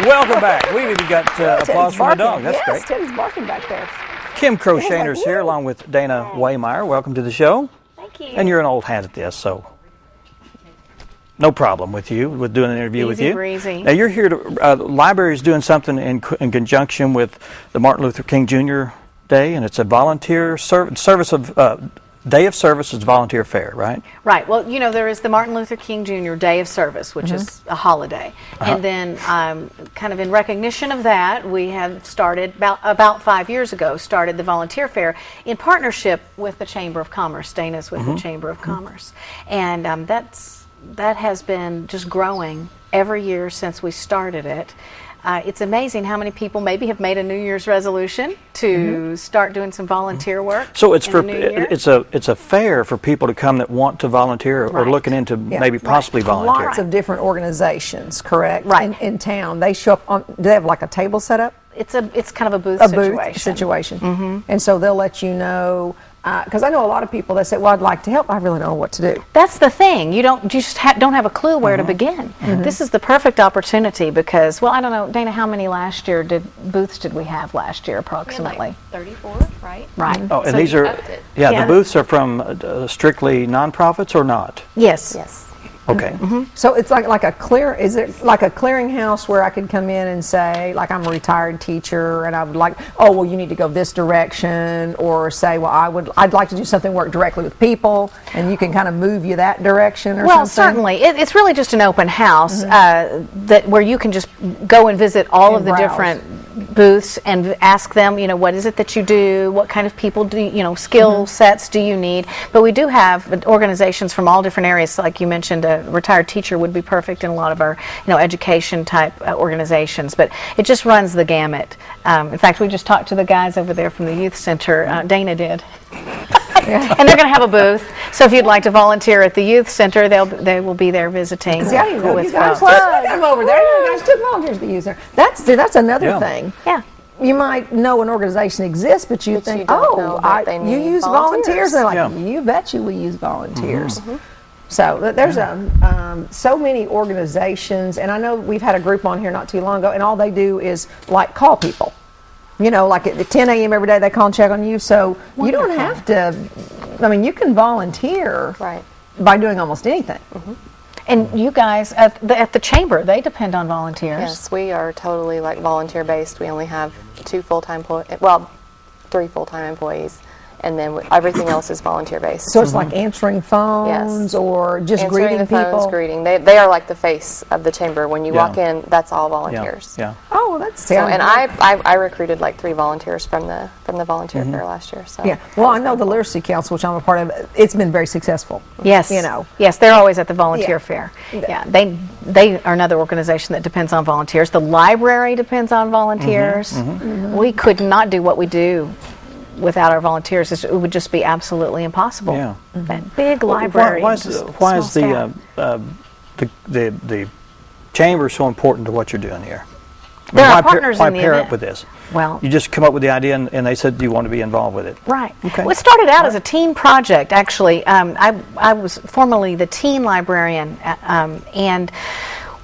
Welcome back. We've even got applause from the dog. That's great. Yes, Teddy's barking back there. Kim Sheaner's here along with Dana Wehmeyer. Welcome to the show. Thank you. And you're an old hand at this, so no problem with doing an interview with you. Breezy. Now you're here to the library is doing something in conjunction with the Martin Luther King Jr. Day, and it's a volunteer service of Day of Service is volunteer fair, right? Right. Well, you know, there is the Martin Luther King Jr. Day of Service, which is a holiday. And then kind of in recognition of that, we have started, about 5 years ago, started the volunteer fair in partnership with the Chamber of Commerce. Dana's with the Chamber of Commerce. And that has been just growing every year since we started it. It's amazing how many people maybe have made a New Year's resolution to start doing some volunteer work. So it's it's a fair for people to come that want to volunteer or looking into maybe possibly volunteer. Lots of different organizations, correct? Right. In town, they show up on. Do they have like a table set up? It's kind of a booth situation. And so they'll let you know. Because I know a lot of people that say, well, I'd like to help, I really don't know what to do. That's the thing. You just don't have a clue where to begin. This is the perfect opportunity because, well, I don't know, Dana, how many booths did we have last year approximately? Like 34, right? Right. Oh, and so these are, the booths are from strictly nonprofits or not? Yes. Yes. Okay. So it's like is it like a clearinghouse where I could come in and say, like, I'm a retired teacher and I would like, oh, well, you need to go this direction, or say, well, I'd like to do something, work directly with people, and you can kind of move you that direction or something? Well, certainly. It's really just an open house where you can just go and visit all of the different booths and ask them, you know, what is it that you do, what kind of people do you skill sets do you need. But we do have organizations from all different areas. Like you mentioned, a retired teacher would be perfect in a lot of our education type organizations, but it just runs the gamut. In fact, we just talked to the guys over there from the youth center. Dana did. And they're going to have a booth, so if you'd like to volunteer at the youth center, they will be there visiting. See, I didn't know you guys I'm over there. You guys took volunteers to the youth center. That's another thing. Yeah. You might know an organization exists, but you think, you use volunteers. And they're like, you bet you we use volunteers. So there's so many organizations, and I know we've had a group on here not too long ago, and all they do is like call people. You know, like at 10 a.m. every day they call and check on you. So you don't have to, I mean, you can volunteer by doing almost anything. And you guys at the chamber, they depend on volunteers. Yes, we are totally like volunteer based. We only have 3 full-time employees. And then everything else is volunteer based. So it's like answering phones or just greeting the people? Phones, greeting. They are like the face of the chamber. When you walk in, that's all volunteers. Oh, that's so. And I recruited like 3 volunteers from the volunteer fair last year. So well, I know the Literacy Council, which I'm a part of. It's been very successful. Yes, yes, they're always at the volunteer fair. Yeah, they are another organization that depends on volunteers. The library depends on volunteers. We could not do what we do without our volunteers. It would just be absolutely impossible. Yeah. That big library. Why is the chamber so important to what you're doing here? There are partners in the pair event. up with this? Well, you just come up with the idea and they said you want to be involved with it. Right. Okay. Well, it started out as a teen project, actually. I was formerly the teen librarian, and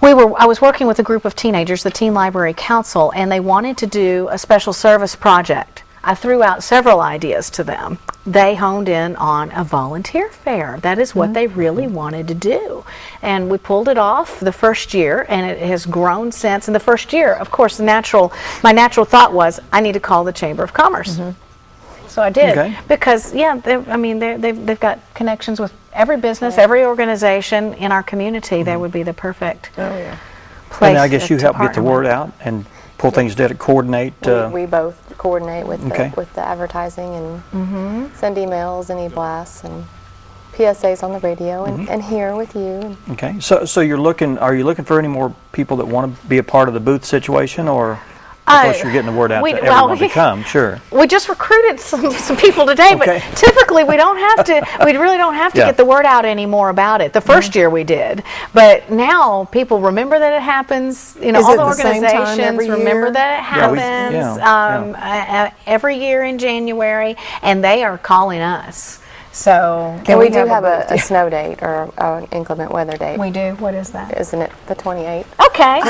I was working with a group of teenagers, the Teen Library Council, and they wanted to do a special service project. I threw out several ideas to them. They honed in on a volunteer fair. That is what they really wanted to do. And we pulled it off the first year, and it has grown since. In the first year, of course, my natural thought was, I need to call the Chamber of Commerce. So I did. Because, they've got connections with every business, every organization in our community. They would be the perfect place. And I guess you help get the word out and pull things together, coordinate. We both coordinate with the advertising and send emails and e-blasts and PSAs on the radio and here with you. Okay, so are you looking for any more people that want to be a part of the booth situation, or of course you're getting the word out to everyone to come? Sure. We just recruited some people today, but typically we don't have to. We really don't have to get the word out anymore about it. The first year we did, but now people remember that it happens. You know, all the organizations remember that it happens every year in January, and they are calling us So and we do have a snow date or an inclement weather date. We do. What is that? Isn't it the 28th? Okay.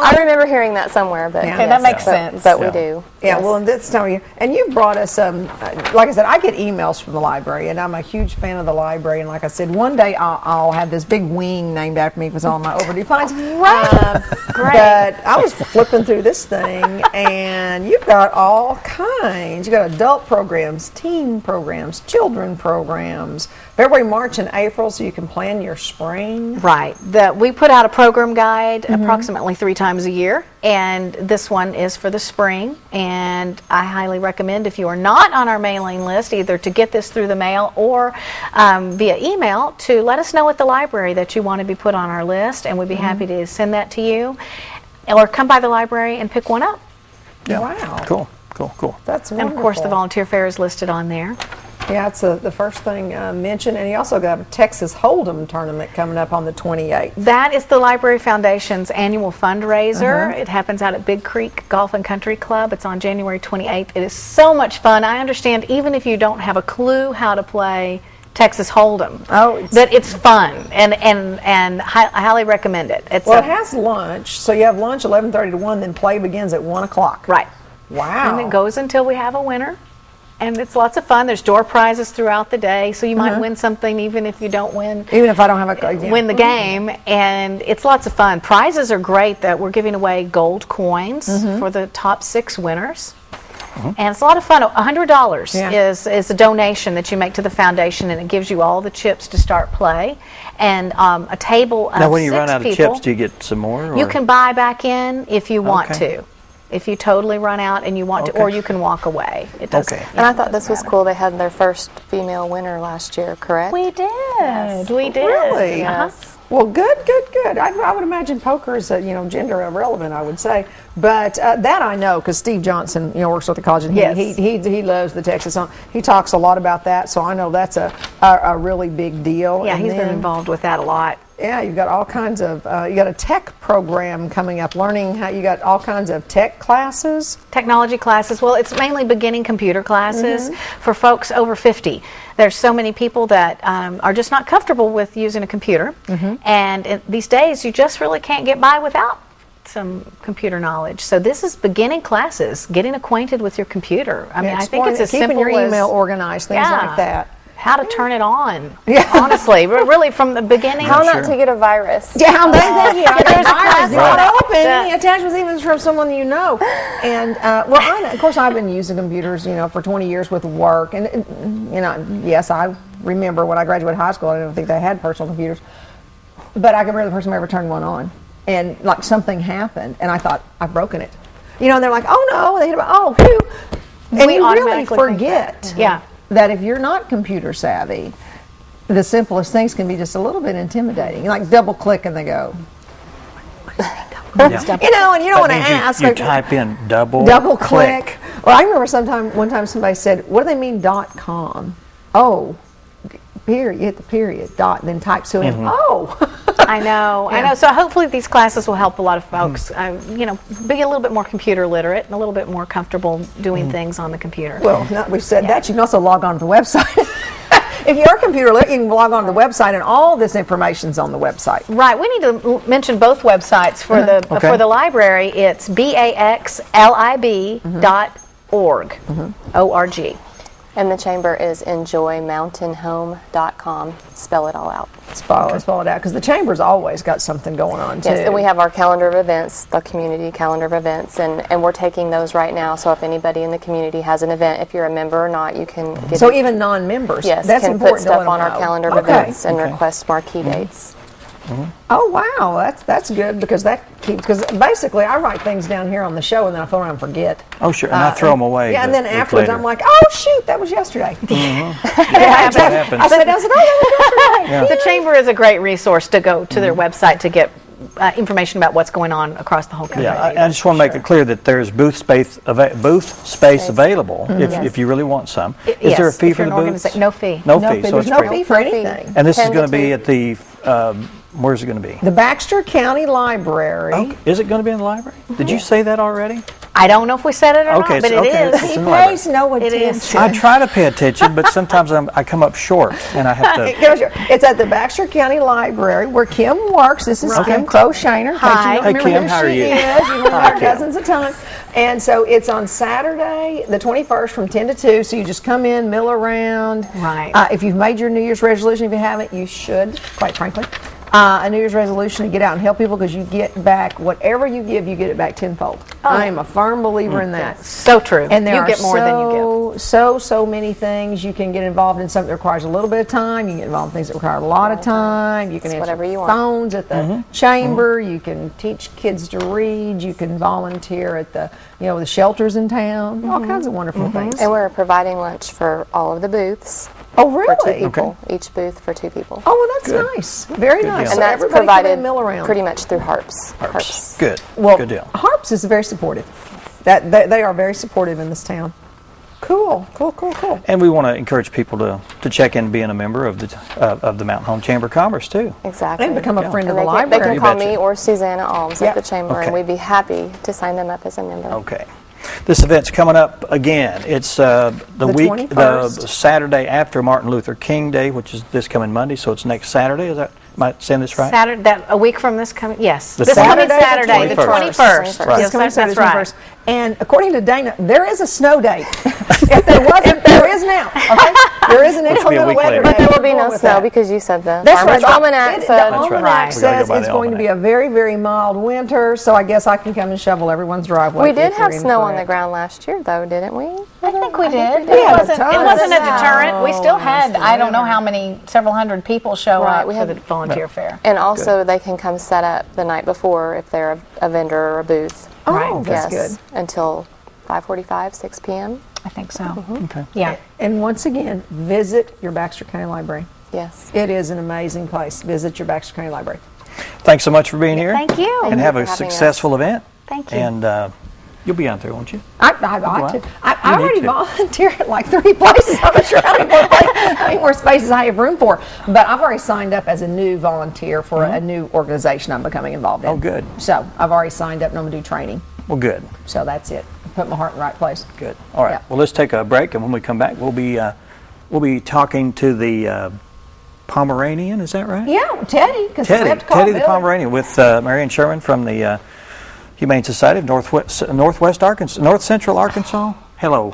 I remember hearing that somewhere, but okay, that makes sense. But we do. Yeah. Well, and this time of year, and you've brought us like I said, I get emails from the library, and I'm a huge fan of the library. And like I said, one day I'll have this big wing named after me with all my overdue fines. Right. Great. But I was flipping through this thing, and you've got all kinds. You got adult programs, teen programs, children programs, February, March, and April, so you can plan your spring. Right. We put out a program guide approximately 3 times a year, and this one is for the spring. And I highly recommend, if you are not on our mailing list, either to get this through the mail or via email, to let us know at the library that you want to be put on our list, and we'd be happy to send that to you, or come by the library and pick one up. Yeah. Wow. Cool. That's wonderful. And of course, the volunteer fair is listed on there. Yeah, it's the first thing mentioned, and you also got a Texas Hold'em tournament coming up on the 28th. That is the Library Foundation's annual fundraiser. It happens out at Big Creek Golf and Country Club. It's on January 28th. It is so much fun. I understand even if you don't have a clue how to play Texas Hold'em, that it's fun, and I highly recommend it. It has lunch, so you have lunch 11:30 to 1, then play begins at 1 o'clock. Right. Wow. And it goes until we have a winner. And it's lots of fun. There's door prizes throughout the day, so you might win something even if you don't win. Even if I don't have win the game, and it's lots of fun. Prizes are great. That we're giving away gold coins for the top 6 winners, and it's a lot of fun. $100 is a donation that you make to the foundation, and it gives you all the chips to start play, and a table of 6 people. Now, when you run out of chips, do you get some more? Or? You can buy back in if you want to. If you totally run out and you want to, or you can walk away. It doesn't. And I thought this was cool. They had their first female winner last year, correct? We did. Yes. We did. Really? Yes. Well, good. I would imagine poker is, gender irrelevant, I would say. But that I know, because Steve Johnson, works with the college, and he loves the Texas. He talks a lot about that, so I know that's a really big deal. Yeah, he's been involved with that a lot. Yeah, you've got all kinds of, you got a tech program coming up, learning how, you got all kinds of tech classes. Technology classes. Well, it's mainly beginning computer classes for folks over 50. There's so many people that are just not comfortable with using a computer. And these days, you just really can't get by without some computer knowledge. So this is beginning classes, getting acquainted with your computer. I mean, I think it's as simple as keeping your email organized, things like that. How to turn it on, honestly, really from the beginning. How not to get a virus. Yeah, thank you. There's a class not open. Any attachments even from someone you know. And, of course, I've been using computers, for 20 years with work. And, yes, I remember when I graduated high school, I didn't think they had personal computers. But I can remember the first time I ever turned one on. And, something happened, and I thought, I've broken it. And they're like, oh, no. They hit about, oh, phew. And we you really forget. Yeah. That if you're not computer savvy, the simplest things can be just a little bit intimidating. Like double click and they go. And you don't want to ask. You type in double click. Well, I remember one time somebody said, "What do they mean .com?" Oh, period. You hit the period dot, and then type so in. Oh. I know. So hopefully these classes will help a lot of folks, be a little bit more computer literate and a little bit more comfortable doing things on the computer. Well, now we've said that, you can also log on to the website. If you are computer literate, you can log on to the website, and all this information's on the website. Right. We need to mention both websites for the library. It's baxlib.org. O-R-G. And the chamber is enjoymountainhome.com. Spell it all out. Spell it out, because the chamber's always got something going on, too. Yes, and we have our calendar of events, the community calendar of events, and we're taking those right now. So if anybody in the community has an event, if you're a member or not, you can get So even non-members? Yes, that's can important put stuff on our know. calendar of events and request marquee dates. Oh, wow, that's good, because because basically I write things down here on the show and then I phone around and forget. Oh, sure, and I throw them away. Yeah, and then afterwards I'm like, oh, shoot, that was yesterday. That happens. I said, oh, that was yesterday. The chamber is a great resource to go to their website to get information about what's going on across the whole country. Yeah, I just want to make it clear that there's booth space available if you really want some. Is there a fee for the booths? No fee. No fee, so there's it's no free. fee for anything. And this is going to be at the, where's it going to be? The Baxter County Library. Okay. Is it going to be in the library? Did you say that already? I don't know if we said it or Okay, not, but so- it okay, is. it's He in the library. pays no It is. attention. I try to pay attention, but sometimes I come up short, and I have to. It's at the Baxter County Library where Kim works. This is Okay. Kim Crow Sheaner. Hi. In case you don't Hey, remember Kim, how who are she you? is. You've met Hi, her Kim. dozens of times. And so it's on Saturday, the 21st from 10 to 2. So you just come in, mill around. Right. If you've made your New Year's resolution, if you haven't, you should, quite frankly. A New Year's resolution to get out and help people because you get back whatever you give, you get it back tenfold. I am a firm believer in that. So true. And there you are get more than you give. so many things. You can get involved in something that requires a little bit of time. You can get involved in things that require a lot of time. You can answer whatever you want. phones at the chamber. You can teach kids to read. You can volunteer at the shelters in town. All kinds of wonderful things. And we're providing lunch for all of the booths. Oh, For really? 2 people. Each booth for 2 people. Oh, well, that's nice. Very nice. deal. So And that's everybody come in provided and mill around. pretty much through Harps. Good. Well, Good deal. Harps is very supportive. They are very supportive in this town. Cool. And we want to encourage people to check in being a member of the Mountain Home Chamber of Commerce too. Exactly. And become a friend of And the they library. can You call betcha. me or Susanna Alms Yep. at the chamber, Okay. and we'd be happy to sign them up as a member. Okay. This event's coming up again. It's the week, 21st. the Saturday after Martin Luther King Day, which is this coming Monday. So it's next Saturday. Is that? Am I saying this right? Saturday, a week from this coming, yes. The This coming Saturday, Saturday, the 21st. Right. Yes, that's right. First. And according to Dana, there is a snow date. If there wasn't, there is now. Okay? There is an Which will be a inclement week weather later. day. But there will be We're no going with snow that. because you said the That's Farmer's right. Almanac The said. almanac right. We gotta says go by it's the going to be a very, very mild winter, so I guess I can come and shovel everyone's driveway. We did if you're have snow on the incorrect. ground last year, though, didn't we? I think we did. we had a It ton. wasn't a No. deterrent. We still had, I don't know how many, several hundred people show Right, up we for had- the volunteer fair. And also, they can come set up the night before if they're a vendor or a booth. Oh, Right. that's Yes, good. until 5:45, 6 p.m. I think so. Okay. Yeah. And once again, visit your Baxter County Library. Yes. It is an amazing place. Visit your Baxter County Library. Thanks so much for being here. Thank you. And have you a for having us. successful event. Thank you. And you'll be out there, won't you? I You already need to. volunteered at like 3 places. I'm not sure how many more spaces I have room for. But I've already signed up as a new volunteer for a new organization I'm becoming involved in. Oh, good. So I've already signed up and I'm going to do training. Well, good. So that's it. Put my heart in the right place. Good. All right. Yeah. Well, let's take a break, and when we come back, we'll be talking to the Pomeranian. Is that right? Yeah, Teddy. 'Cause we have to call Teddy the Billy. Pomeranian with Marion Sherman from the Humane Society of Northwest Arkansas, North Central Arkansas. Hello.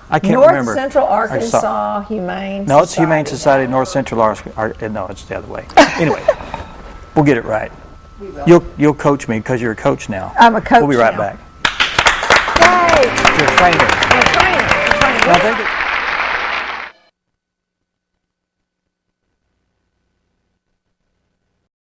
I can't North remember. Central Arkansas Humane No, it's Humane Society of North Central Arkansas. No, it's the other way. Anyway, we'll get it right. You'll coach me because you're a coach now. I'm a coach We'll be right now. back. Yay! You're a trainer. I'm a trainer. Now,